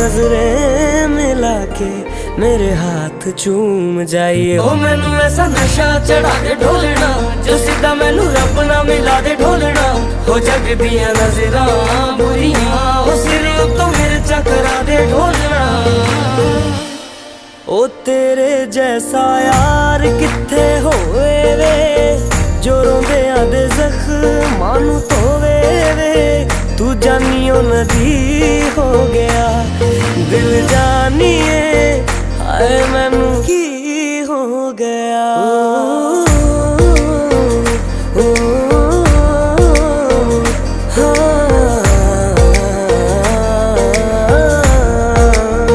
नजरें मिला के मेरे हाथ चूम जाइए। ओ मैनू ऐसा नशा चढ़ा दे ढोलना, जो सीधा मैनू रब ना मिला दे ढोलना। हो जग दियां नजरां बुरियां, ओ सिर तो मिर्चा करा दे ढोलना। ओ तेरे जैसा यार किथे होवे वे, जो रोंदियां दे जख्मां नू धोवे वे। तू जानियो नदी हो गया दिल जानिए, हाय मैनू की हो गया।